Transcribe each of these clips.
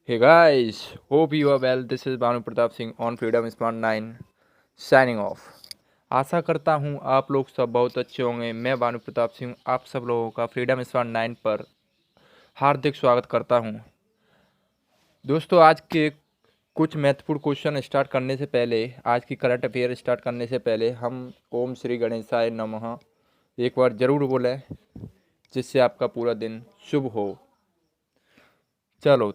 Hey guys, hope you are well. This is Banu Pratap Singh on Freedom Smart 9 signing off. आशा करता हूँ आप लोग सब बहुत अच्छे होंगे। मैं बानु प्रताप सिंह आप सब लोगों का फ्रीडम स्मार्ट 9 पर हार्दिक स्वागत करता हूँ। दोस्तों, आज के कुछ महत्वपूर्ण क्वेश्चन स्टार्ट करने से पहले, आज की करंट अफेयर स्टार्ट करने से पहले हम ओम श्री गणेशाय नमः एक बार ज़रूर बोलें, जिससे आपका पूरा दिन शुभ हो। चलो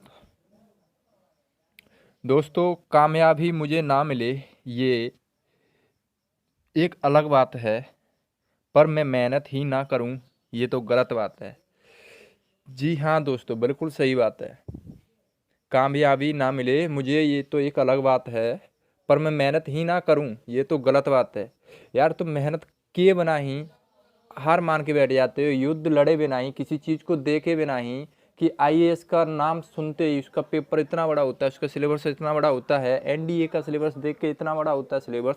दोस्तों, कामयाबी मुझे ना मिले ये एक अलग बात है, पर मैं मेहनत ही ना करूं ये तो गलत बात है। जी हाँ दोस्तों, बिल्कुल सही बात है। कामयाबी ना मिले मुझे ये तो एक अलग बात है, पर मैं मेहनत ही ना करूं ये तो गलत बात है। यार, तुम मेहनत किए बिना ही हार मान के बैठ जाते हो, युद्ध लड़े बिना ही, किसी चीज़ को देखे बिना ही कि आईएएस का नाम सुनते ही उसका पेपर इतना बड़ा होता है, उसका सिलेबस इतना बड़ा होता है, एनडीए का सिलेबस देख के इतना बड़ा होता है सिलेबस,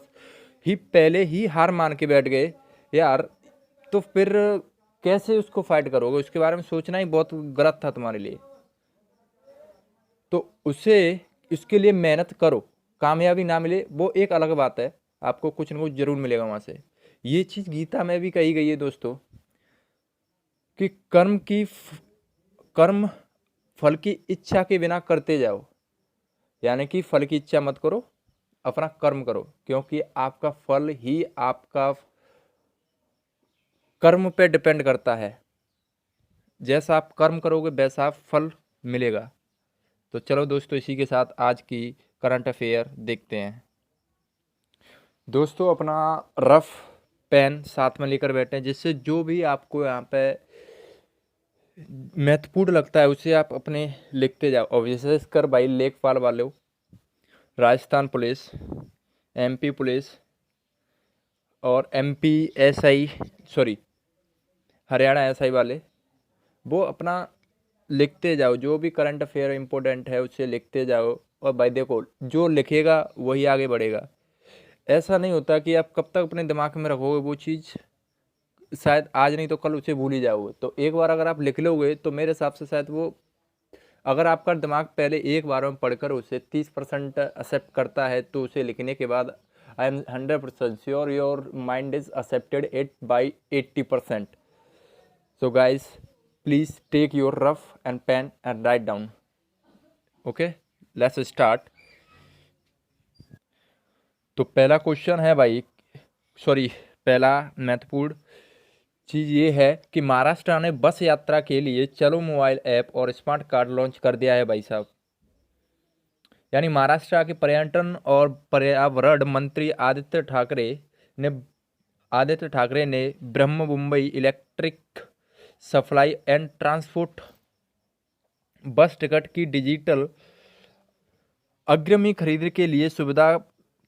ही पहले ही हार मान के बैठ गए यार, तो फिर कैसे उसको फाइट करोगे? उसके बारे में सोचना ही बहुत गलत था तुम्हारे लिए। तो उसके लिए मेहनत करो। कामयाबी ना मिले वो एक अलग बात है, आपको कुछ ना कुछ जरूर मिलेगा वहाँ से। ये चीज़ गीता में भी कही गई है दोस्तों, कि कर्म फल की इच्छा के बिना करते जाओ। यानी कि फल की इच्छा मत करो, अपना कर्म करो, क्योंकि आपका फल ही आपका कर्म पे डिपेंड करता है। जैसा आप कर्म करोगे वैसा फल मिलेगा। तो चलो दोस्तों, इसी के साथ आज की करंट अफेयर देखते हैं। दोस्तों, अपना रफ पेन साथ में लेकर बैठे हैं, जिससे जो भी आपको यहाँ पे महत्वपूर्ण लगता है उसे आप अपने लिखते जाओ। और विशेषकर भाई लेखपाल वालों, राजस्थान पुलिस, एमपी पुलिस और MP SI, sorry Haryana SI वाले, वो अपना लिखते जाओ। जो भी करंट अफेयर इम्पोर्टेंट है उसे लिखते जाओ। और भाई देखो, जो लिखेगा वही आगे बढ़ेगा। ऐसा नहीं होता कि आप कब तक अपने दिमाग में रखोगे वो चीज़, शायद आज नहीं तो कल उसे भूल ही जाओगे। तो एक बार अगर आप लिख लोगे तो मेरे हिसाब से शायद वो, अगर आपका दिमाग पहले एक बार में पढ़कर उसे 30% एक्सेप्ट करता है, तो उसे लिखने के बाद I am 100% sure your mind is accepted it by 80%. So guys, please take your rough and pen and write down. Okay, let's start. तो पहला क्वेश्चन है भाई, सॉरी, पहला महत्वपूर्ण चीज़ ये है कि महाराष्ट्र ने बस यात्रा के लिए चलो मोबाइल ऐप और स्मार्ट कार्ड लॉन्च कर दिया है भाई साहब। यानी महाराष्ट्र के पर्यटन और पर्यावरण मंत्री आदित्य ठाकरे ने ब्रह्म Mumbai electric supply and transport bus ticket की डिजिटल अग्रिमी खरीद के लिए सुविधा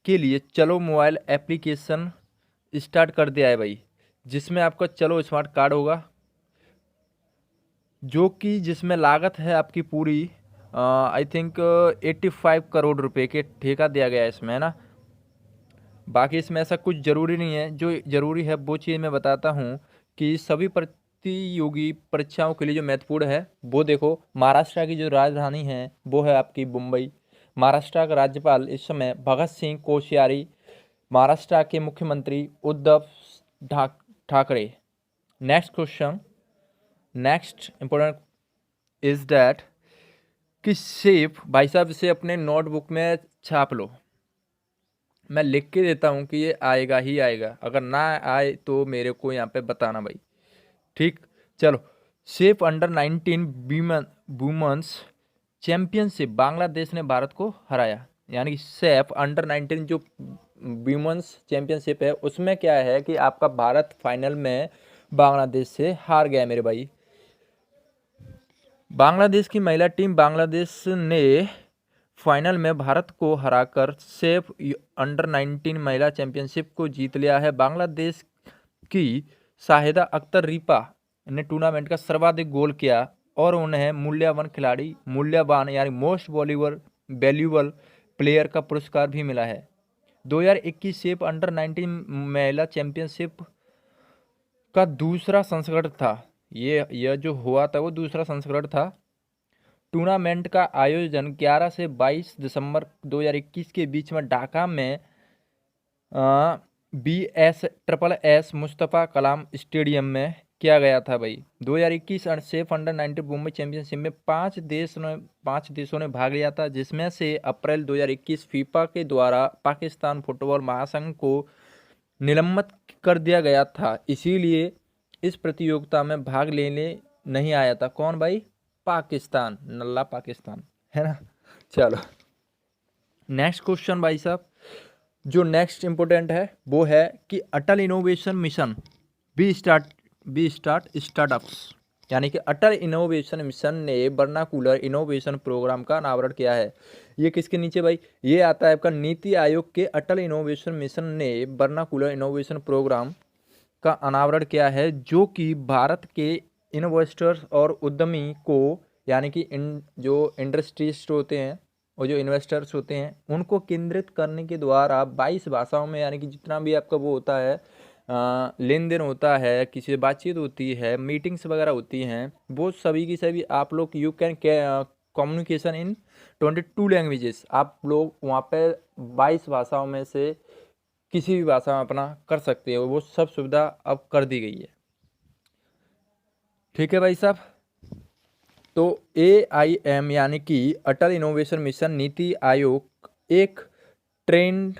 के लिए चलो मोबाइल एप्लीकेशन स्टार्ट कर दिया है भाई, जिसमें आपका चलो स्मार्ट कार्ड होगा, जो कि जिसमें लागत है आपकी पूरी आई थिंक 85 करोड़ रुपए के ठेका दिया गया है इसमें, है ना। बाकी इसमें ऐसा कुछ ज़रूरी नहीं है, जो ज़रूरी है वो चीज़ मैं बताता हूँ कि सभी प्रतियोगी परीक्षाओं के लिए जो महत्वपूर्ण है वो देखो। महाराष्ट्र की जो राजधानी है वो है आपकी मुंबई। महाराष्ट्र का राज्यपाल इस समय भगत सिंह कोश्यारी, महाराष्ट्र के मुख्यमंत्री Uddhav Thackeray. Next question, next important is that कि सेफ भाई साहब इसे अपने नोटबुक में छाप लो। मैं लिख के देता हूँ कि ये आएगा ही आएगा, अगर ना आए तो मेरे को यहाँ पे बताना भाई, ठीक। चलो, SAFF under 19 women's championship Bangladesh ने भारत को हराया। यानी कि सेफ अंडर 19 जो वुमेन्स चैंपियनशिप है उसमें क्या है कि आपका भारत फाइनल में बांग्लादेश से हार गया मेरे भाई। बांग्लादेश की महिला टीम बांग्लादेश ने फाइनल में भारत को हराकर सेफ अंडर 19 महिला चैंपियनशिप को जीत लिया है। बांग्लादेश की शाहिदा अख्तर रिपा ने टूर्नामेंट का सर्वाधिक गोल किया और उन्हें मूल्यवान यानी मोस्ट वैल्यूएबल प्लेयर का पुरस्कार भी मिला है। 2021 सेफ अंडर 19 महिला चैंपियनशिप का दूसरा संस्करण था। यह जो हुआ था वो दूसरा संस्करण था। टूर्नामेंट का आयोजन 11 से 22 दिसंबर 2021 के बीच में ढाका में BS मुस्तफ़ा कलाम स्टेडियम में किया गया था भाई। 2021 सेफ अंडर-19 मुंबई चैंपियनशिप में 5 देशों ने भाग लिया था, जिसमें से अप्रैल 2021 फीफा के द्वारा पाकिस्तान फुटबॉल महासंघ को निलंबित कर दिया गया था, इसीलिए इस प्रतियोगिता में भाग लेने नहीं आया था। कौन भाई? पाकिस्तान, नल्ला पाकिस्तान, है ना। चलो नेक्स्ट क्वेश्चन भाई साहब, जो नेक्स्ट इंपॉर्टेंट है वो है कि अटल इनोवेशन मिशन बी स्टार्ट स्टार्टअप्स, यानी कि अटल इनोवेशन मिशन ने वर्नाकुलर इनोवेशन प्रोग्राम का अनावरण किया है। ये किसके नीचे भाई? ये आता है आपका नीति आयोग के। अटल इनोवेशन मिशन ने वर्नाकुलर इनोवेशन प्रोग्राम का अनावरण किया है, जो कि भारत के इन्वेस्टर्स और उद्यमी को, यानी कि जो इंडस्ट्रिस्ट होते हैं और जो इन्वेस्टर्स होते हैं उनको केंद्रित करने के द्वारा 22 भाषाओं में, यानी कि जितना भी आपका वो होता है लेन देन होता है, किसी से बातचीत होती है, मीटिंग्स वगैरह होती हैं, वो सभी की सभी आप लोग you can communication in 22 languages, आप लोग वहाँ पे 22 भाषाओं में से किसी भी भाषा में अपना कर सकते हो, वो सब सुविधा अब कर दी गई है। ठीक है भाई साहब। तो AIM यानी कि अटल इनोवेशन मिशन नीति आयोग एक ट्रेंड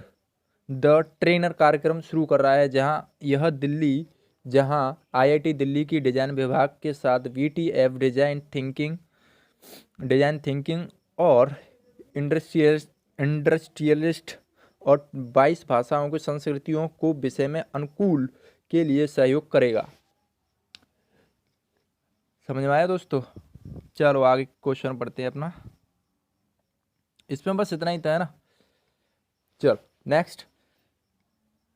द ट्रेनर कार्यक्रम शुरू कर रहा है, जहां IIT दिल्ली की डिजाइन विभाग के साथ VTF डिजाइन थिंकिंग और इंडस्ट्रियलिस्ट और 22 भाषाओं की संस्कृतियों को विषय में अनुकूल के लिए सहयोग करेगा। समझ में आया दोस्तों? चलो आगे क्वेश्चन पढ़ते हैं अपना। इसमें बस इतना ही था, है ना। चलो नेक्स्ट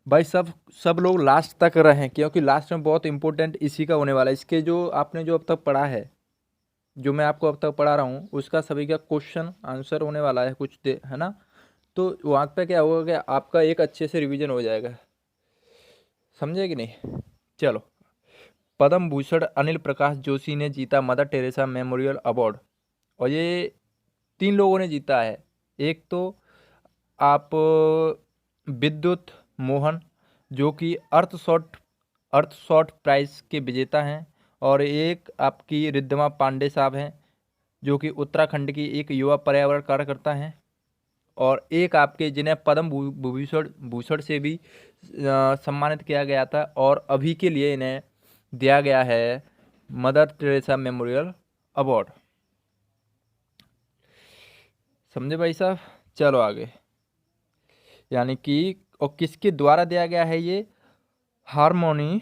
भाई, सब लोग लास्ट तक रहें, क्योंकि लास्ट में बहुत इंपॉर्टेंट इसी का होने वाला है। इसके जो आपने जो अब तक पढ़ा है, जो मैं आपको अब तक पढ़ा रहा हूँ, उसका सभी का क्वेश्चन आंसर होने वाला है कुछ दे, है ना। तो वहाँ पे क्या होगा कि आपका एक अच्छे से रिवीजन हो जाएगा, समझे कि नहीं। चलो, पद्म भूषण अनिल प्रकाश जोशी ने जीता मदर टेरेसा मेमोरियल अवार्ड, और ये 3 लोगों ने जीता है। एक तो आप विद्युत मोहन, जो कि अर्थ शॉट प्राइज के विजेता हैं, और एक आपकी रिद्धिमा पांडे साहब हैं, जो कि उत्तराखंड की एक युवा पर्यावरण कार्यकर्ता हैं, और एक आपके जिन्हें पद्म भूषण से भी सम्मानित किया गया था, और अभी के लिए इन्हें दिया गया है मदर टेरेसा मेमोरियल अवार्ड। समझे भाई साहब? चलो आगे, यानी कि और किसके द्वारा दिया गया है ये? हारमोनी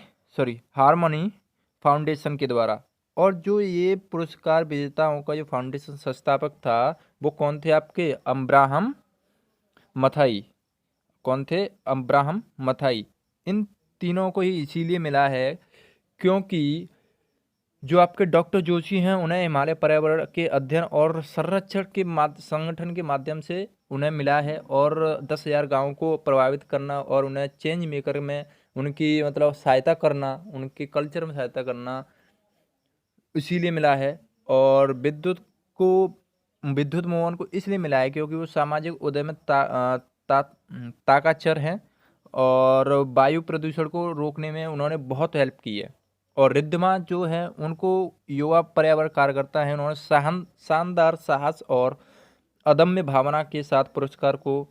फाउंडेशन के द्वारा। और जो ये पुरस्कार विजेताओं का जो फाउंडेशन संस्थापक था, वो कौन थे आपके? अब्राहम मथाई। कौन थे? अब्राहम मथाई। इन तीनों को ही इसीलिए मिला है क्योंकि जो आपके डॉक्टर जोशी हैं, उन्हें हिमालय पर्यावरण के अध्ययन और संरक्षण के संगठन के माध्यम से उन्हें मिला है, और 10,000 गाँवों को प्रभावित करना और उन्हें चेंज मेकर में उनकी मतलब सहायता करना, उनके कल्चर में सहायता करना, इसीलिए मिला है। और विद्युत मोहन को इसलिए मिला है क्योंकि वो सामाजिक उदय में ताकाचर हैं, और वायु प्रदूषण को रोकने में उन्होंने बहुत हेल्प की है। और रिद्धिमा जो है, उनको युवा पर्यावरण कार्यकर्ता हैं, उन्होंने शानदार साहस और अदम्य भावना के साथ पुरस्कार को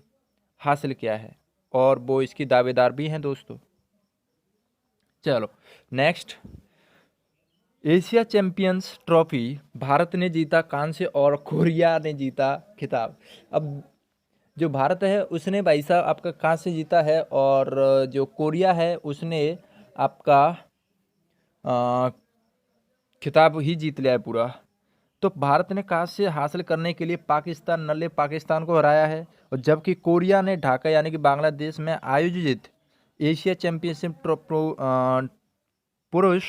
हासिल किया है, और वो इसकी दावेदार भी हैं दोस्तों। चलो next, Asia champions trophy Bharat ने जीता कांस्य और कोरिया ने जीता खिताब। अब जो भारत है उसने भाई साहब आपका कांस्य जीता है, और जो कोरिया है उसने आपका खिताब ही जीत लिया है पूरा। तो भारत ने कांस्य हासिल करने के लिए नल्ले पाकिस्तान को हराया है, और जबकि कोरिया ने ढाका यानी कि बांग्लादेश में आयोजित एशिया चैंपियनशिप पुरुष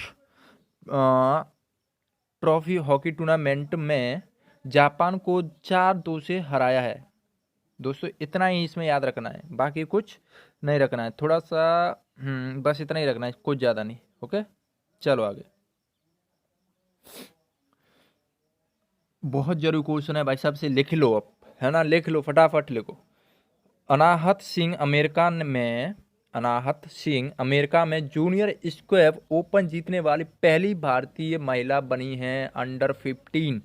ट्रॉफी हॉकी टूर्नामेंट में जापान को 4-2 से हराया है। दोस्तों इतना ही इसमें याद रखना है, बाकी कुछ नहीं रखना है, थोड़ा सा बस इतना ही रखना है, कुछ ज़्यादा नहीं। ओके, चलो आगे। बहुत जरूरी क्वेश्चन है भाई साहब, से लिख लो अब, है ना, लिख लो फटाफट लिखो। अनाहत सिंह अमेरिका में जूनियर स्क्वैश ओपन जीतने वाली पहली भारतीय महिला बनी हैं under 15।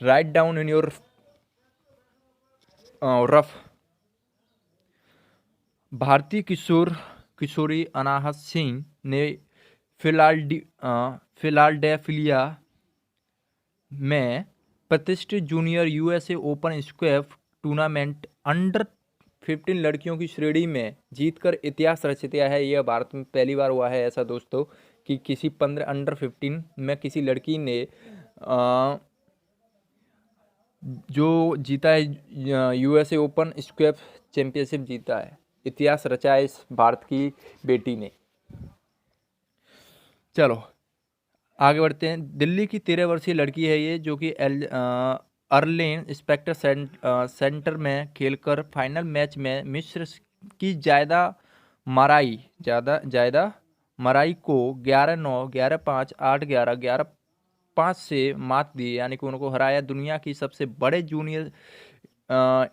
Write down in your rough. भारतीय किशोरी अनाहत सिंह ने फिलाडेल्फिया में प्रतिष्ठित junior USA open squash tournament under 15 लड़कियों की श्रेणी में जीतकर इतिहास रच दिया है। यह भारत में पहली बार हुआ है ऐसा दोस्तों कि किसी अंडर 15 में किसी लड़की ने जो जीता है यूएसए ओपन स्क्वैश चैंपियनशिप जीता है, इतिहास रचा है इस भारत की बेटी ने। चलो आगे बढ़ते हैं। दिल्ली की 13 वर्षीय लड़की है ये, जो कि अर्लेन स्पेक्टर सेंटर में खेलकर फाइनल मैच में मिस्र की जायदा मराई को 11-9, 11-5, 8-11, 11-5 से मात दी, यानी कि उनको हराया। दुनिया की सबसे बड़े जूनियर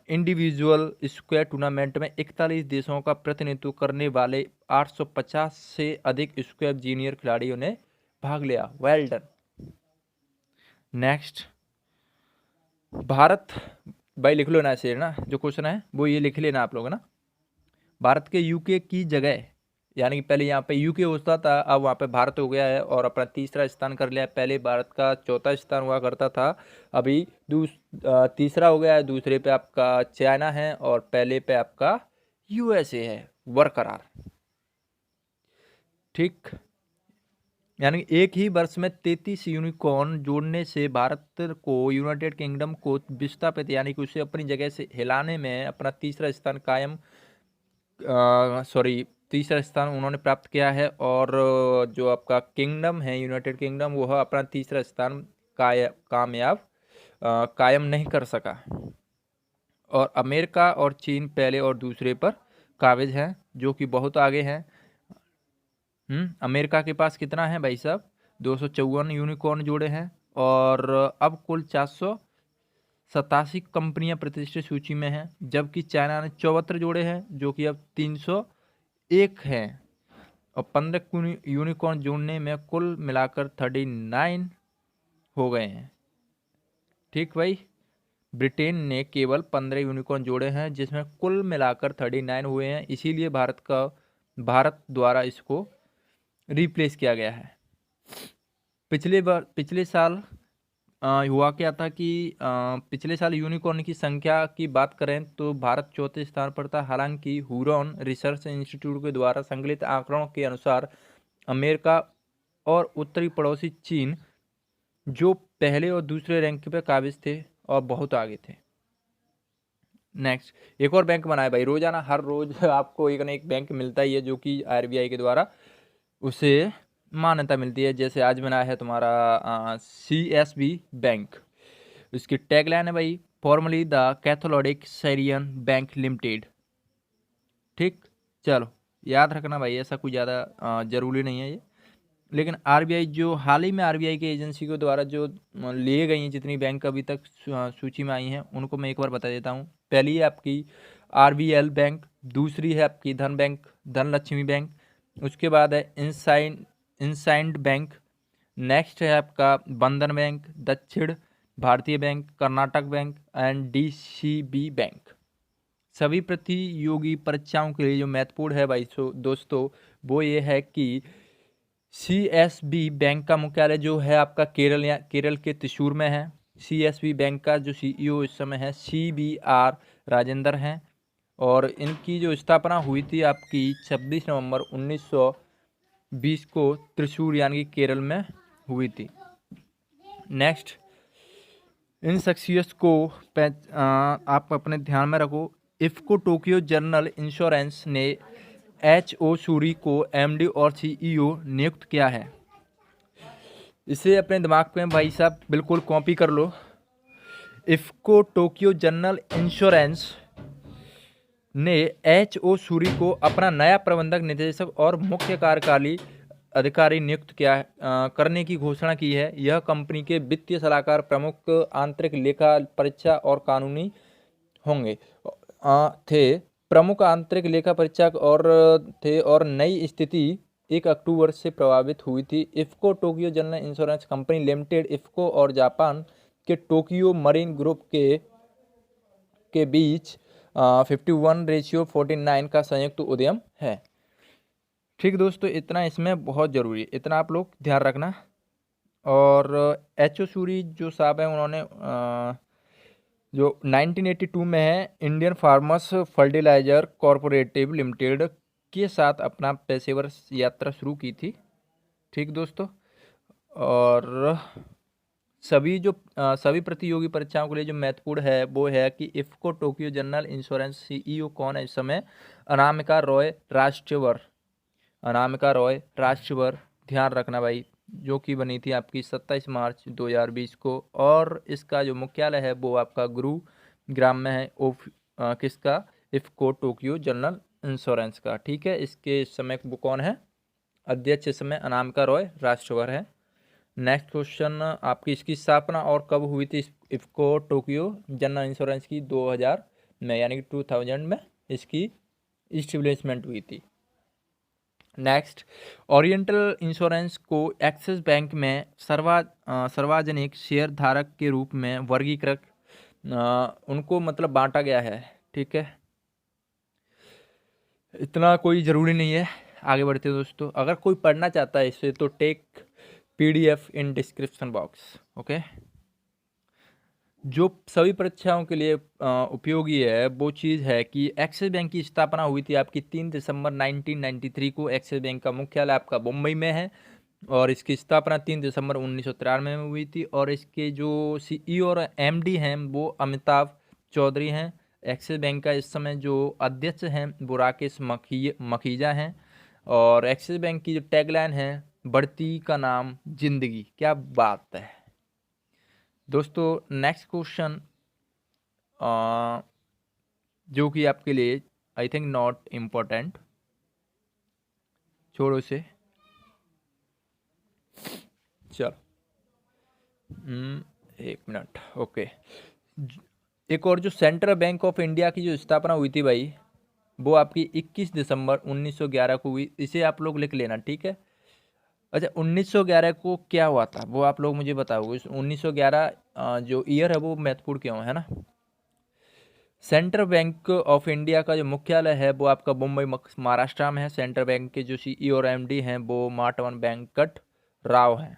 इंडिविजुअल स्क्वैश टूर्नामेंट में 41 देशों का प्रतिनिधित्व करने वाले 850 से अधिक स्क्वैश जूनियर खिलाड़ियों ने भाग लिया। Well done. नेक्स्ट, भारत, भाई लिख लो ना ऐसे ना, जो क्वेश्चन है वो ये लिख लेना आप लोग ना। भारत के यूके की जगह, यानी कि पहले यहाँ पे यूके होता था, अब वहाँ पे भारत हो गया है और अपना तीसरा स्थान कर लिया है। पहले भारत का चौथा स्थान हुआ करता था, अभी तीसरा हो गया है। दूसरे पे आपका चाइना है और पहले पे आपका यूएसए है बरकरार। ठीक, यानी एक ही वर्ष में 33 यूनिकॉर्न जोड़ने से भारत को यूनाइटेड किंगडम को विस्थापित, यानी कि उसे अपनी जगह से हिलाने में अपना तीसरा स्थान उन्होंने प्राप्त किया है। और जो आपका किंगडम है यूनाइटेड किंगडम, वह अपना तीसरा स्थान कायम नहीं कर सका। और अमेरिका और चीन पहले और दूसरे पर काबिज हैं, जो कि बहुत आगे हैं। अमेरिका के पास कितना है भाई साहब, 254 यूनिकॉर्न जोड़े हैं और अब कुल 487 कंपनियां प्रतिष्ठित सूची में हैं, जबकि चाइना ने 74 जोड़े हैं, जो कि अब 301 हैं। और 15 यूनिकॉर्न जोड़ने में कुल मिलाकर 39 हो गए हैं। ठीक भाई, ब्रिटेन ने केवल 15 यूनिकॉर्न जोड़े हैं, जिसमें कुल मिलाकर 39 हुए हैं, इसीलिए भारत द्वारा इसको रिप्लेस किया गया है। पिछले साल हुआ क्या था कि पिछले साल यूनिकॉर्न की संख्या की बात करें तो भारत चौथे स्थान पर था। हालांकि हुरॉन रिसर्च इंस्टीट्यूट के द्वारा संकलित आंकड़ों के अनुसार अमेरिका और उत्तरी पड़ोसी चीन, जो पहले और दूसरे रैंक पे काबिज थे और बहुत आगे थे। नेक्स्ट, एक और बैंक बनाया भाई, रोजाना हर रोज आपको एक ना एक बैंक मिलता ही है, जो कि आरबीआई के द्वारा उसे मान्यता मिलती है। जैसे आज बनाया है तुम्हारा CSB बैंक। इसकी टैगलाइन है भाई, formally the Catholic Syrian bank limited. ठीक, चलो याद रखना भाई, ऐसा कुछ ज़्यादा जरूरी नहीं है ये। लेकिन आरबीआई, जो हाल ही में आरबीआई की एजेंसी के द्वारा जो लिए गई हैं जितनी बैंक अभी तक सूची में आई हैं, उनको मैं एक बार बता देता हूँ। पहली है आपकी RBL बैंक, दूसरी है आपकी धनलक्ष्मी बैंक, उसके बाद है इंसाइंड बैंक, नेक्स्ट है आपका बंधन बैंक, दक्षिण भारतीय bank, Karnataka bank and DCB bank. सभी प्रतियोगी परीक्षाओं के लिए जो महत्वपूर्ण है भाई दोस्तों, वो ये है कि CSB बैंक का मुख्यालय जो है आपका केरल के त्रिशूर में है। CSB बैंक का जो CEO इस समय है CBR राजेंद्र हैं, और इनकी जो स्थापना हुई थी आपकी 26 नवंबर 1920 को त्रिशूर यानी कि केरल में हुई थी। नेक्स्ट, इन शख्सियत को आप अपने ध्यान में रखो। इफ्को टोक्यो जनरल इंश्योरेंस ने HO सूरी को MD और CEO नियुक्त किया है। इसे अपने दिमाग में भाई साहब बिल्कुल कॉपी कर लो। इफ्को टोक्यो जनरल इंश्योरेंस ने HO सूरी को अपना नया प्रबंधक निदेशक और मुख्य कार्यकारी अधिकारी नियुक्त करने की घोषणा की है। यह कंपनी के वित्तीय सलाहकार, प्रमुख आंतरिक लेखा परीक्षा और कानूनी होंगे। थे प्रमुख आंतरिक लेखा परीक्षक और थे, और नई स्थिति 1 अक्टूबर से प्रभावित हुई थी। IFFCO Tokyo general insurance company limited, IFFCO और जापान के टोक्यो मरीन ग्रुप के बीच 51:49 का संयुक्त उद्यम है। ठीक दोस्तों, इतना इसमें बहुत ज़रूरी है, इतना आप लोग ध्यान रखना। और एच.ओ. सूरी जो साहब हैं, उन्होंने जो 1982 में है, Indian farmers fertiliser cooperative limited के साथ अपना पेशेवर यात्रा शुरू की थी। ठीक दोस्तों, और सभी प्रतियोगी परीक्षाओं के लिए जो महत्वपूर्ण है वो है कि IFFCO Tokyo general insurance CEO कौन है इस समय? अनामिका रॉय राष्ट्रवर। अनामिका रॉय राष्ट्रवर, ध्यान रखना भाई, जो कि बनी थी आपकी 27 मार्च 2020 को। और इसका जो मुख्यालय है वो आपका गुरुग्राम में है। किसका? इफ्को टोक्यो जनरल इंश्योरेंस का। ठीक है, इसके इस समय वो कौन है? अध्यक्ष इस समय अनामिका रॉय राष्ट्रवर है। नेक्स्ट क्वेश्चन आपकी, इसकी स्थापना और कब हुई थी इफ्को टोक्यो जनरल इंश्योरेंस की? 2000 में, यानी कि 2000 में इसकी इस्टेब्लिशमेंट हुई थी। नेक्स्ट, ओरिएंटल इंश्योरेंस को एक्सिस बैंक में सार्वजनिक शेयर धारक के रूप में वर्गीकृत उनको मतलब बांटा गया है। ठीक है, इतना कोई ज़रूरी नहीं है। आगे बढ़ते हैं दोस्तों, अगर कोई पढ़ना चाहता है इसे तो take PDF in description box. Okay, जो सभी परीक्षाओं के लिए उपयोगी है वो चीज़ है कि एक्सिस बैंक की स्थापना हुई थी आपकी 3 दिसंबर 1993 को। एक्सिस बैंक का मुख्यालय आपका मुंबई में है, और इसकी स्थापना 3 दिसंबर 1993 में हुई थी। और इसके जो CEO और MD हैं वो अमिताभ चौधरी हैं। एक्सिस बैंक का इस समय जो अध्यक्ष हैं वो राकेश मखीजा हैं। और एक्सिस बैंक की जो टैगलाइन है, बढ़ती का नाम जिंदगी। क्या बात है दोस्तों। नेक्स्ट क्वेश्चन जो कि आपके लिए आई थिंक नॉट इम्पोर्टेंट, छोड़ो इसे। चलो, 1 मिनट। ओके, एक और जो सेंट्रल बैंक ऑफ इंडिया की जो स्थापना हुई थी भाई, वो आपकी 21 दिसंबर 1911 को हुई। इसे आप लोग लिख लेना, ठीक है। अच्छा, 1911 को क्या हुआ था वो आप लोग मुझे बताओगे। 1911 जो ईयर है वो महत्वपूर्ण क्यों है ना। सेंट्रल बैंक ऑफ इंडिया का जो मुख्यालय है वो आपका मुंबई महाराष्ट्र में है। सेंट्रल बैंक के जो CEO और MD हैं वो माटवन वेंकट राव हैं।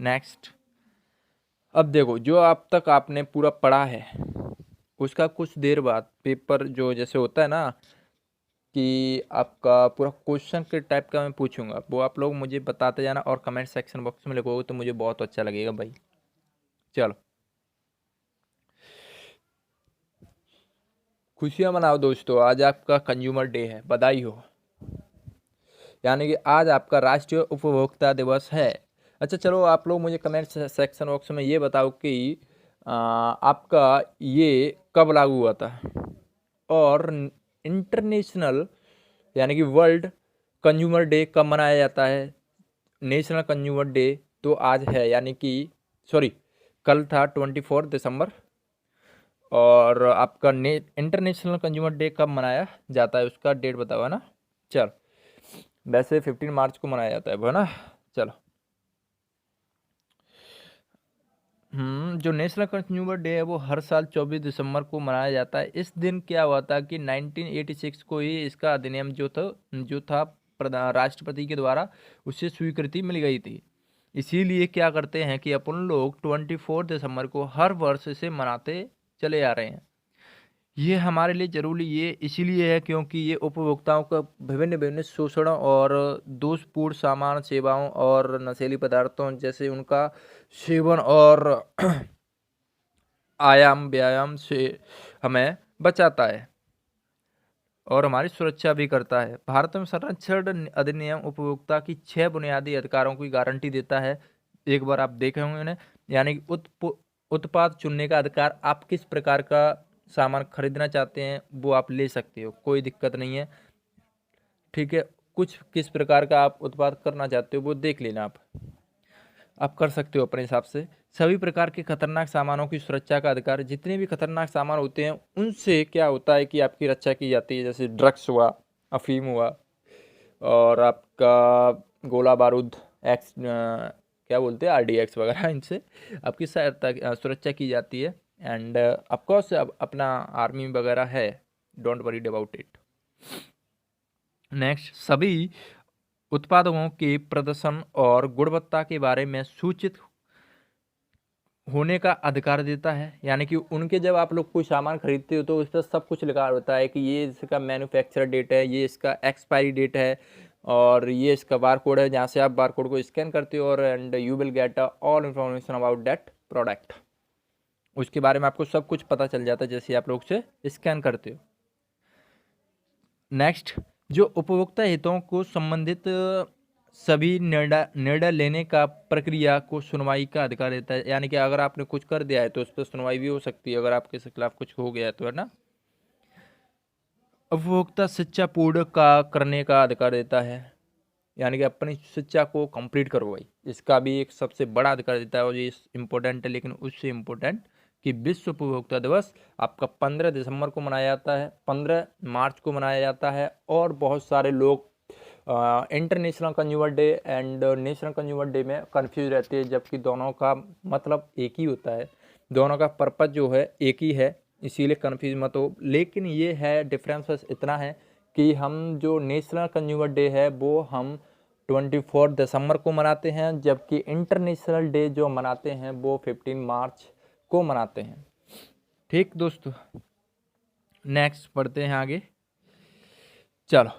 नेक्स्ट, अब देखो, जो आप तक आपने पूरा पढ़ा है उसका कुछ देर बाद पेपर जो जैसे होता है ना कि आपका पूरा क्वेश्चन के टाइप का मैं पूछूंगा, वो आप लोग मुझे बताते जाना और कमेंट सेक्शन बॉक्स में लिखोगे तो मुझे बहुत अच्छा लगेगा भाई। चलो, खुशियाँ मनाओ दोस्तों, आज आपका कंज्यूमर डे है, बधाई हो। यानी कि आज आपका राष्ट्रीय उपभोक्ता दिवस है। अच्छा चलो, आप लोग मुझे कमेंट सेक्शन बॉक्स में ये बताओ कि आपका ये कब लागू हुआ था। और इंटरनेशनल यानी कि वर्ल्ड कंज्यूमर डे कब मनाया जाता है। नेशनल कंज्यूमर डे तो आज है, यानी कि सॉरी कल था 24 दिसंबर। और आपका इंटरनेशनल कंज्यूमर डे कब मनाया जाता है उसका डेट बताओ, है ना। चल, वैसे 15 मार्च को मनाया जाता है वो, है ना। चलो, जो नेशनल कंज्यूमर डे है वो हर साल 24 दिसंबर को मनाया जाता है। इस दिन क्या हुआ था कि 1986 को ही इसका अधिनियम जो था राष्ट्रपति के द्वारा उसे स्वीकृति मिल गई थी। इसीलिए क्या करते हैं कि अपन लोग 24 दिसंबर को हर वर्ष इसे मनाते चले आ रहे हैं। ये हमारे लिए जरूरी ये इसीलिए है क्योंकि ये उपभोक्ताओं का विभिन्न विभिन्न शोषण और दोषपूर्ण सामान, सेवाओं और नशीली पदार्थों जैसे उनका सेवन और व्यायाम से हमें बचाता है और हमारी सुरक्षा भी करता है। भारत में संरक्षण अधिनियम उपभोक्ता की 6 बुनियादी अधिकारों की गारंटी देता है। एक बार आप देखे होंगे उन्हें, यानी कि उत्पाद चुनने का अधिकार, आप किस प्रकार का सामान खरीदना चाहते हैं वो आप ले सकते हो, कोई दिक्कत नहीं है। ठीक है, कुछ किस प्रकार का आप उत्पाद करना चाहते हो वो देख लेना आप कर सकते हो अपने हिसाब से। सभी प्रकार के खतरनाक सामानों की सुरक्षा का अधिकार, जितने भी खतरनाक सामान होते हैं उनसे क्या होता है कि आपकी रक्षा की जाती है, जैसे ड्रग्स हुआ, अफीम हुआ, और आपका गोला बारूद, एक्स क्या बोलते हैं RDX वगैरह, इनसे आपकी सहायता सुरक्षा की जाती है। एंड ऑफकोर्स अब अपना आर्मी वगैरह है, don't worried about it. Next, सभी उत्पादों के प्रदर्शन और गुणवत्ता के बारे में सूचित होने का अधिकार देता है, यानी कि उनके जब आप लोग कोई सामान खरीदते हो तो उस पर सब कुछ लिखा होता है कि ये इसका मैन्युफैक्चर डेट है, ये इसका एक्सपायरी डेट है, और ये इसका बार कोड है, जहाँ से आप बार कोड को स्कैन करते हो, और and you will get all information about that product. उसके बारे में आपको सब कुछ पता चल जाता है जैसे आप लोग से स्कैन करते हो। नेक्स्ट, जो उपभोक्ता हितों को संबंधित सभी निर्णय लेने का प्रक्रिया को सुनवाई का अधिकार देता है, यानी कि अगर आपने कुछ कर दिया है तो उस पर सुनवाई भी हो सकती है अगर आपके खिलाफ कुछ हो गया है तो, है ना। उपभोक्ता शिक्षा पूर्ण का करने का अधिकार देता है, यानी कि अपनी शिक्षा को कंप्लीट करो भाई, इसका भी एक सबसे बड़ा अधिकार देता है। और ये इम्पोर्टेंट है, लेकिन उससे इम्पोर्टेंट कि विश्व उपभोक्ता दिवस आपका 15 दिसंबर को मनाया जाता है, 15 मार्च को मनाया जाता है, और बहुत सारे लोग international consumer day and national consumer day में कंफ्यूज रहते हैं, जबकि दोनों का मतलब एक ही होता है, दोनों का पर्पस जो है एक ही है, इसीलिए कंफ्यूज मत हो। लेकिन ये है डिफरेंस बस इतना है कि हम जो नेशनल कंज्यूमर डे है वो हम 24 दिसंबर को मनाते हैं, जबकि इंटरनेशनल डे जो मनाते हैं वो 15 मार्च को मनाते हैं। ठीक दोस्तों, नेक्स्ट पढ़ते हैं आगे। चलो,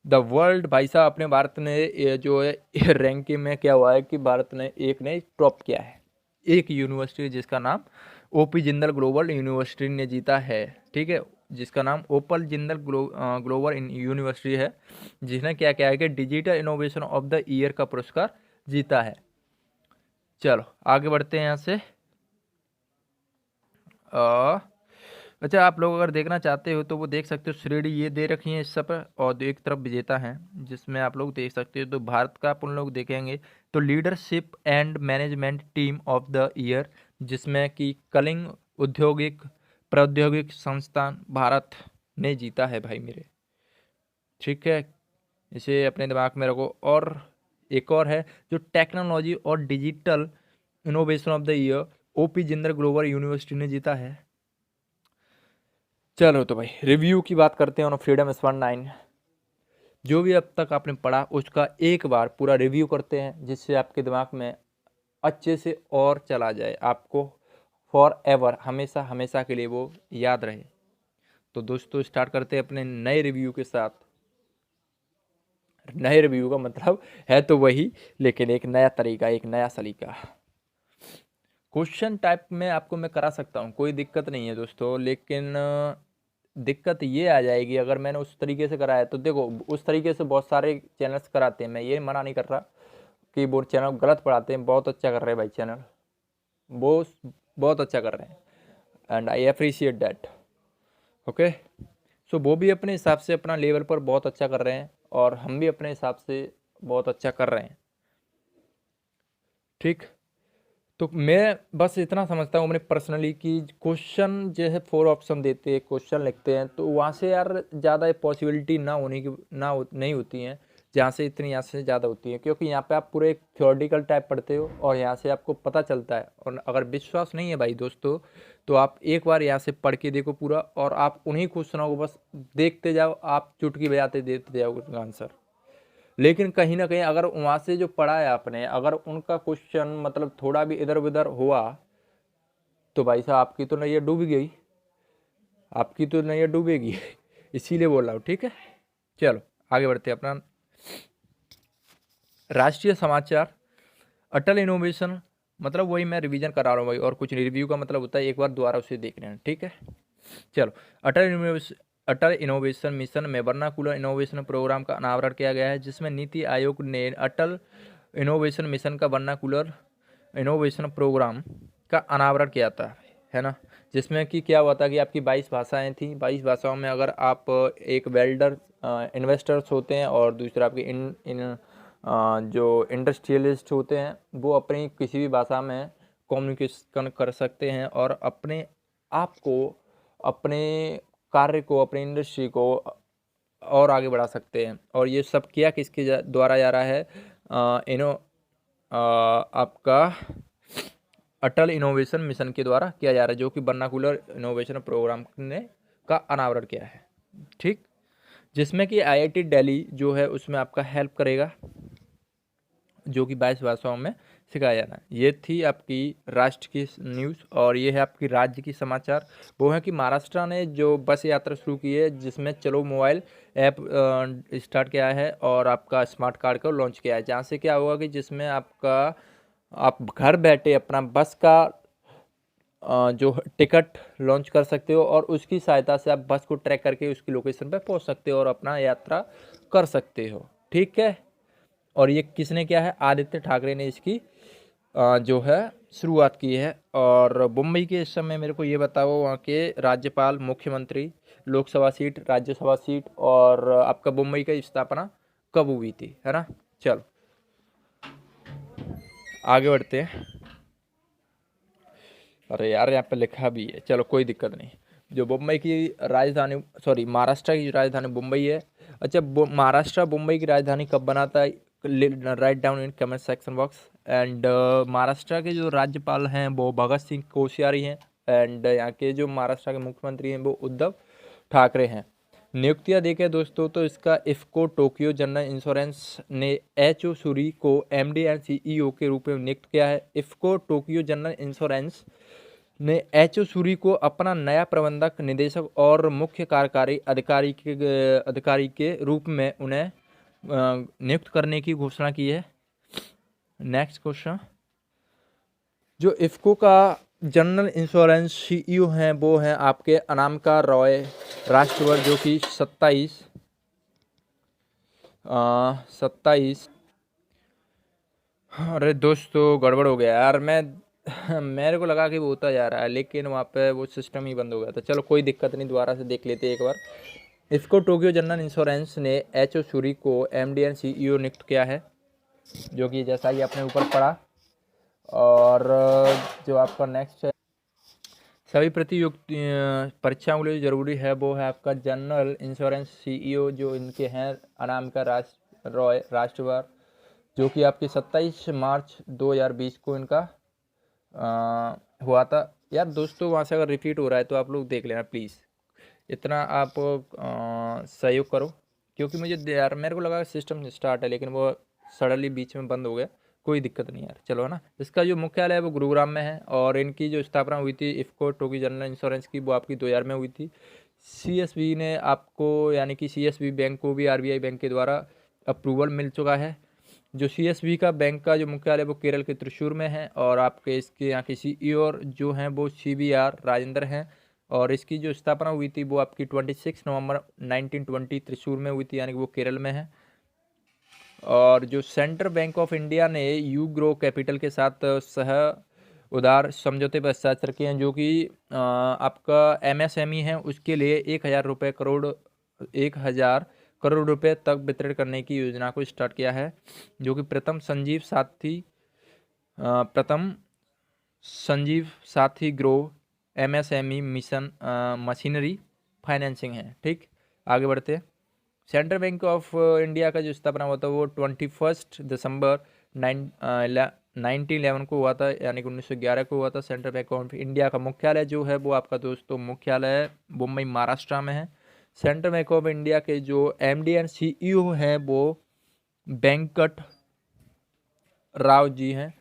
द वर्ल्ड, भाई साहब अपने भारत ने ये जो है रैंकिंग में क्या हुआ है कि भारत ने एक ने टॉप किया है, एक यूनिवर्सिटी जिसका नाम OP जिंदल ग्लोबल यूनिवर्सिटी ने जीता है, ठीक है, जिसका नाम ओपल जिंदल ग्लोबल यूनिवर्सिटी है, जिसने क्या किया है कि digital innovation of the year का पुरस्कार जीता है। चलो आगे बढ़ते हैं यहाँ से। अच्छा, आप लोग अगर देखना चाहते हो तो वो देख सकते हो, श्रेणी ये दे रखी है इस सब पर, और एक तरफ विजेता हैं जिसमें आप लोग देख सकते हो। तो भारत का अपन लोग देखेंगे तो leadership and management team of the year, जिसमें कि कलिंग औद्योगिक प्रौद्योगिक संस्थान भारत ने जीता है भाई मेरे, ठीक है, इसे अपने दिमाग में रखो। और एक और है जो टेक्नोलॉजी और digital innovation of the year, OP Jindal global university ने जीता है। चलो तो भाई रिव्यू की बात करते हैं ऑन फ्रीडम स्पॉट 9। जो भी अब तक आपने पढ़ा उसका एक बार पूरा रिव्यू करते हैं, जिससे आपके दिमाग में अच्छे से और चला जाए, आपको फॉर एवर, हमेशा हमेशा के लिए वो याद रहे। तो दोस्तों स्टार्ट करते हैं अपने नए रिव्यू के साथ। नए रिव्यू का मतलब है तो वही, लेकिन एक नया तरीका, एक नया सलीका। क्वेश्चन टाइप में आपको मैं करा सकता हूँ, कोई दिक्कत नहीं है दोस्तों, लेकिन दिक्कत ये आ जाएगी अगर मैंने उस तरीके से कराया तो। देखो उस तरीके से बहुत सारे चैनल्स कराते हैं, मैं ये मना नहीं कर रहा कि वो चैनल गलत पढ़ाते हैं, बहुत अच्छा कर रहे हैं भाई चैनल, वो बहुत अच्छा कर रहे हैं, and I appreciate that. Okay, so वो भी अपने हिसाब से अपना लेवल पर बहुत अच्छा कर रहे हैं, और हम भी अपने हिसाब से बहुत अच्छा कर रहे हैं, ठीक। तो मैं बस इतना समझता हूँ अपने पर्सनली कि क्वेश्चन जो है 4 ऑप्शन देते हैं, क्वेश्चन लिखते हैं, तो वहाँ से यार ज़्यादा पॉसिबिलिटी ना होने की नहीं होती हैं, जहाँ से इतनी यहाँ से ज़्यादा होती है, क्योंकि यहाँ पे आप पूरे थ्योरेटिकल टाइप पढ़ते हो और यहाँ से आपको पता चलता है। और अगर विश्वास नहीं है भाई दोस्तों, तो आप एक बार यहाँ से पढ़ के देखो पूरा, और आप उन्हीं क्वेश्चनों को बस देखते जाओ, आप चुटकी बजाते देते जाओ आंसर। लेकिन कहीं ना कहीं अगर वहाँ से जो पढ़ा है आपने, अगर उनका क्वेश्चन मतलब थोड़ा भी इधर उधर हुआ तो भाई साहब आपकी तो नैया डूब गई, आपकी तो नैया डूबेगी इसीलिए बोल रहा हूँ, ठीक है। चलो आगे बढ़ते हैं अपना राष्ट्रीय समाचार। अटल इनोवेशन, मतलब वही मैं रिवीजन करा रहा हूँ भाई, और कुछ रिव्यू का मतलब होता है एक बार दोबारा उसे देख लेना, ठीक है। चलो, अटल इनोवेशन मिशन में वर्नाकुलर इनोवेशन प्रोग्राम का अनावरण किया गया है, जिसमें नीति आयोग ने अटल इनोवेशन मिशन का वर्नाकुलर इनोवेशन प्रोग्राम का अनावरण किया था, है ना, जिसमें कि क्या हुआ था कि आपकी 22 भाषाएं थी। 22 भाषाओं में अगर आप एक वेल्डर इन्वेस्टर्स होते हैं और दूसरा आपके जो इंडस्ट्रियलिस्ट होते हैं वो अपनी किसी भी भाषा में कम्युनिकेशन कर सकते हैं और अपने आप को, अपने कार्य को, अपनी इंडस्ट्री को और आगे बढ़ा सकते हैं। और ये सब किया किसके द्वारा जा रहा है? आपका अटल इनोवेशन मिशन के द्वारा किया जा रहा है, जो कि वर्नाकुलर इनोवेशन प्रोग्राम ने का अनावरण किया है। ठीक, जिसमें कि आईआईटी दिल्ली जो है उसमें आपका हेल्प करेगा, जो कि 22 भाषाओं में सिखाया जाना है। ये थी आपकी राष्ट्र की न्यूज़ और ये है आपकी राज्य की समाचार। वो है कि महाराष्ट्र ने जो बस यात्रा शुरू की है, जिसमें चलो मोबाइल ऐप स्टार्ट किया है और आपका स्मार्ट कार्ड को लॉन्च किया है, जहाँ से क्या होगा कि जिसमें आपका आप घर बैठे अपना बस का जो टिकट लॉन्च कर सकते हो और उसकी सहायता से आप बस को ट्रैक करके उसकी लोकेशन पर पहुंच सकते हो और अपना यात्रा कर सकते हो। ठीक है, और ये किसने किया है? आदित्य ठाकरे ने इसकी जो है शुरुआत की है। और मुंबई के इस समय मेरे को ये बताओ वहाँ के राज्यपाल, मुख्यमंत्री, लोकसभा सीट, राज्यसभा सीट और आपका मुंबई का स्थापना कब हुई थी, है ना। चलो आगे बढ़ते हैं। अरे यार यहाँ पे लिखा भी है, चलो कोई दिक्कत नहीं। जो मुंबई की राजधानी, सॉरी महाराष्ट्र की राजधानी मुंबई है। अच्छा, महाराष्ट्र मुंबई की राजधानी कब बना था? Write down in comment section box. And Maharashtra के जो राज्यपाल हैं वो भगत सिंह कोश्यारी हैं एंड यहाँ के जो महाराष्ट्र के मुख्यमंत्री हैं वो उद्धव ठाकरे हैं। नियुक्तियां देखें दोस्तों तो इसका इफ्को टोक्यो जनरल इंश्योरेंस ने एच.ओ. सूरी को एमडी एंड सीईओ के रूप में नियुक्त किया है। इफ्को टोक्यो जनरल इंश्योरेंस ने एच.ओ. सूरी को अपना नया प्रबंधक निदेशक और मुख्य कार्यकारी अधिकारी के रूप में उन्हें नियुक्त करने की घोषणा की है। नेक्स्ट क्वेश्चन, जो इफ्को का जनरल इंश्योरेंस सीईओ हैं वो हैं आपके अनामिका रॉय राष्ट्रवर, जो कि 27 अरे दोस्तों गड़बड़ हो गया यार, मेरे को लगा कि वो होता जा रहा है लेकिन वहाँ पे वो सिस्टम ही बंद हो गया था। चलो कोई दिक्कत नहीं, दोबारा से देख लेते एक बार। इफ्को टोक्यो जनरल इंश्योरेंस ने एच.ओ. सूरी को एमडी एंड सीईओ नियुक्त किया है, जो कि जैसा ही अपने ऊपर पड़ा। और जो आपका नेक्स्ट है, सभी प्रतियोगी परीक्षाओं के लिए ज़रूरी है वो है आपका जनरल इंश्योरेंस सीईओ, जो इनके हैं अनामिका रॉय राष्ट्रवार, जो कि आपकी 27 मार्च 2020 को इनका हुआ था। यार दोस्तों वहाँ से अगर रिपीट हो रहा है तो आप लोग देख लेना प्लीज़, इतना आप सहयोग करो, क्योंकि मुझे यार मेरे को लगा सिस्टम स्टार्ट है लेकिन वो सडनली बीच में बंद हो गया। कोई दिक्कत नहीं यार, चलो है ना। इसका जो मुख्यालय है वो गुरुग्राम में है और इनकी जो स्थापना हुई थी इफ्को टोक्यो जनरल इंश्योरेंस की, वो आपकी 2000 में हुई थी। सीएसबी ने आपको, यानी कि सीएसबी बैंक को भी आरबीआई बैंक के द्वारा अप्रूवल मिल चुका है। जो सीएसबी का बैंक का जो मुख्यालय वो केरल के त्रिशूर में है और आपके इसके यहाँ के सीईओ जो हैं वो सीवीआर राजेंद्र हैं और इसकी जो स्थापना हुई थी वो आपकी 26 नवंबर 1920 त्रिशूर में हुई थी, यानी कि वो केरल में है। और जो सेंट्रल बैंक ऑफ इंडिया ने यू ग्रो कैपिटल के साथ सह उधार समझौते पर हस्ताक्षर किए हैं, जो कि आपका एमएसएमई है उसके लिए 1,000 करोड़ रुपए तक वितरण करने की योजना को स्टार्ट किया है, जो कि प्रथम संजीव साथी grow MSME mission machinery financing है। ठीक, आगे बढ़ते हैं। सेंट्रल बैंक ऑफ इंडिया का जो स्थापना हुआ था वो 21 दिसंबर 1911 को हुआ था, यानी कि 1911 को हुआ था। सेंट्रल बैंक ऑफ इंडिया का मुख्यालय जो है वो आपका दोस्तों मुख्यालय मुंबई महाराष्ट्र में है। सेंट्रल बैंक ऑफ इंडिया के जो एमडी एंड सीईओ हैं वो वेंकट राव जी हैं।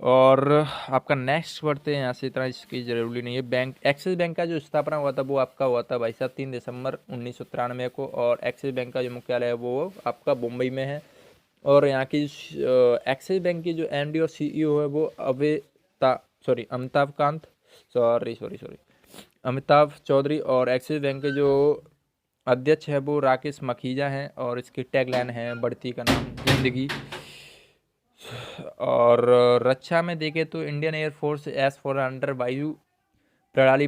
और आपका नेक्स्ट बढ़ते हैं यहाँ से, इतना इसकी जरूरी नहीं है। बैंक एक्सिस बैंक का जो स्थापना हुआ था वो आपका हुआ था भाई साहब 3 दिसंबर 1993 को और एक्सिस बैंक का जो मुख्यालय है वो आपका मुंबई में है। और यहाँ की एक्सिस बैंक की जो एमडी और सीईओ है वो अमिताभ चौधरी और एक्सिस बैंक के जो अध्यक्ष है वो राकेश मखीजा हैं और इसकी टैगलाइन है बढ़ती का नाम जिंदगी। और रक्षा में देखें तो इंडियन एयरफोर्स S-400 वायु प्रणाली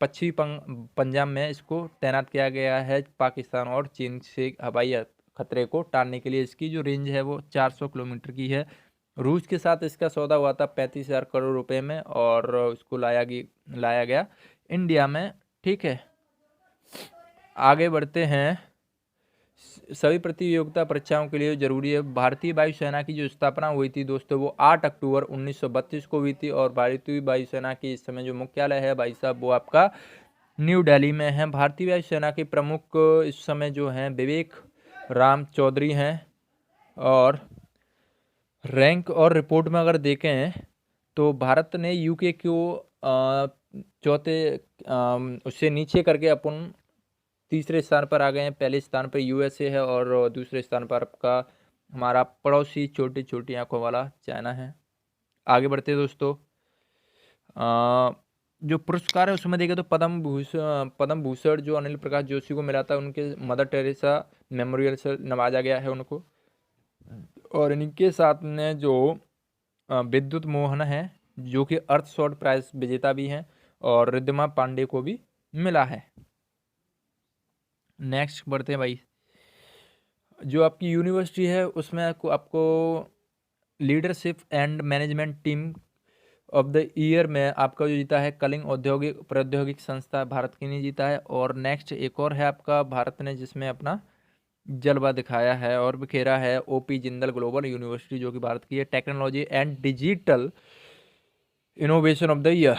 पश्चिमी पंजाब में इसको तैनात किया गया है पाकिस्तान और चीन से हवाई खतरे को टालने के लिए। इसकी जो रेंज है वो 400 किलोमीटर की है। रूस के साथ इसका सौदा हुआ था 35,000 करोड़ रुपए में और उसको लाया गया इंडिया में। ठीक है, आगे बढ़ते हैं। सभी प्रतियोगिता परीक्षाओं के लिए जरूरी है। भारतीय वायुसेना की जो स्थापना हुई थी दोस्तों वो 8 अक्टूबर 1932 को हुई थी और भारतीय वायुसेना की इस समय जो मुख्यालय है भाई साहब वो आपका न्यू दिल्ली में है। भारतीय वायुसेना के प्रमुख इस समय जो हैं विवेक राम चौधरी हैं और रैंक और रिपोर्ट में अगर देखें तो भारत ने यूके को चौथे उससे नीचे करके अपन तीसरे स्थान पर आ गए हैं। पहले स्थान पर यूएसए है और दूसरे स्थान पर आपका हमारा पड़ोसी छोटी छोटी आंखों वाला चाइना है। आगे बढ़ते हैं दोस्तों। जो पुरस्कार है उसमें देखें तो पद्म भूषण जो अनिल प्रकाश जोशी को मिला था, उनके मदर टेरेसा मेमोरियल से नवाजा गया है उनको। और इनके साथ में जो विद्युत मोहन है जो कि अर्थ शॉट प्राइज विजेता भी हैं और रिद्धिमा पांडे को भी मिला है। नेक्स्ट बढ़ते हैं भाई। जो आपकी यूनिवर्सिटी है उसमें आपको leadership and management team of the year में आपका जो जीता है कलिंग औद्योगिक प्रौद्योगिक संस्था भारत की ने जीता है। और नेक्स्ट एक और है आपका भारत ने जिसमें अपना जलवा दिखाया है और बिखेरा है ओपी जिंदल ग्लोबल यूनिवर्सिटी जो कि भारत की है। Technology and digital innovation of the year.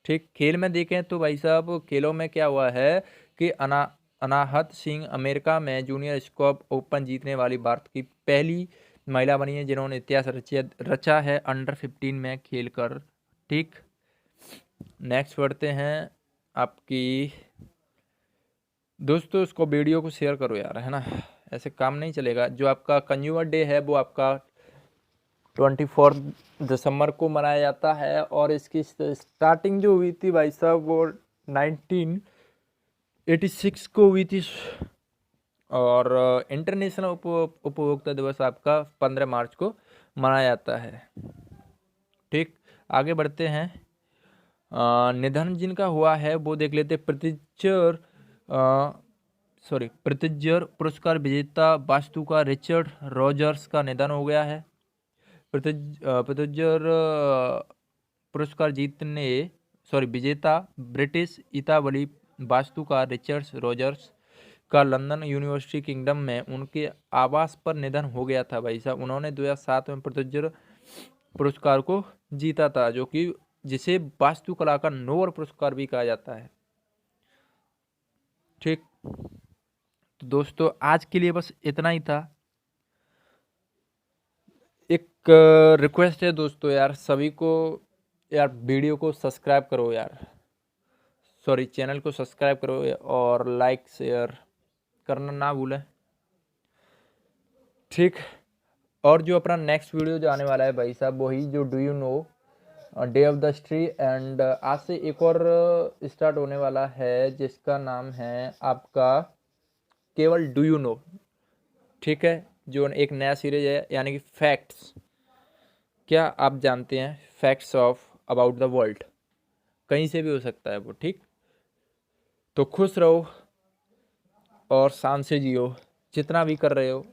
ठीक, खेल में देखें तो भाई साहब खेलों में क्या हुआ है कि अनाहत सिंह अमेरिका में जूनियर स्क्वाश ओपन जीतने वाली भारत की पहली महिला बनी है जिन्होंने इतिहास रचा है अंडर 15 में खेलकर। ठीक, नेक्स्ट बढ़ते हैं आपकी दोस्तों उसको वीडियो को शेयर करो यार, है ना, ऐसे काम नहीं चलेगा। जो आपका कंज्यूमर डे है वो आपका 24 दिसंबर को मनाया जाता है और इसकी स्टार्टिंग जो हुई थी भाई साहब वो 1986 को हुई थी। और इंटरनेशनल उपभोक्ता दिवस आपका 15 मार्च को मनाया जाता है। ठीक, आगे बढ़ते हैं। निधन जिनका हुआ है वो देख लेते। प्रित्जर पुरस्कार विजेता वास्तुकार रिचर्ड रॉजर्स का निधन हो गया है। प्रित्जर पुरस्कार विजेता ब्रिटिश इतावली वास्तुकार रिचर्ड रॉजर्स का लंदन यूनिवर्सिटी किंगडम में उनके आवास पर निधन हो गया था भाई साहब। उन्होंने 2007 में प्रित्जर पुरस्कार को जीता था जो कि जिसे वास्तुकला का नोबेल पुरस्कार भी कहा जाता है। ठीक, तो दोस्तों आज के लिए बस इतना ही था। एक रिक्वेस्ट है दोस्तों यार सभी को, यार वीडियो को सब्सक्राइब करो यार, सॉरी चैनल को सब्सक्राइब करो और लाइक शेयर करना ना भूलें। ठीक, और जो अपना नेक्स्ट वीडियो जो आने वाला है भाई साहब वही जो do you know day of the history and आज से एक और स्टार्ट होने वाला है जिसका नाम है आपका केवल डू यू नो। ठीक है, जो एक नया सीरीज है यानी कि फैक्ट्स, क्या आप जानते हैं, facts of about the world, कहीं से भी हो सकता है वो। ठीक, तो खुश रहो और शान से जियो, जितना भी कर रहे हो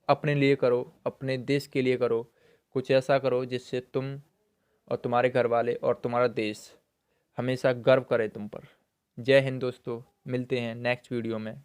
अपने लिए करो, अपने देश के लिए करो, कुछ ऐसा करो जिससे तुम और तुम्हारे घर वाले और तुम्हारा देश हमेशा गर्व करे तुम पर। जय हिंद दोस्तों, मिलते हैं नेक्स्ट वीडियो में।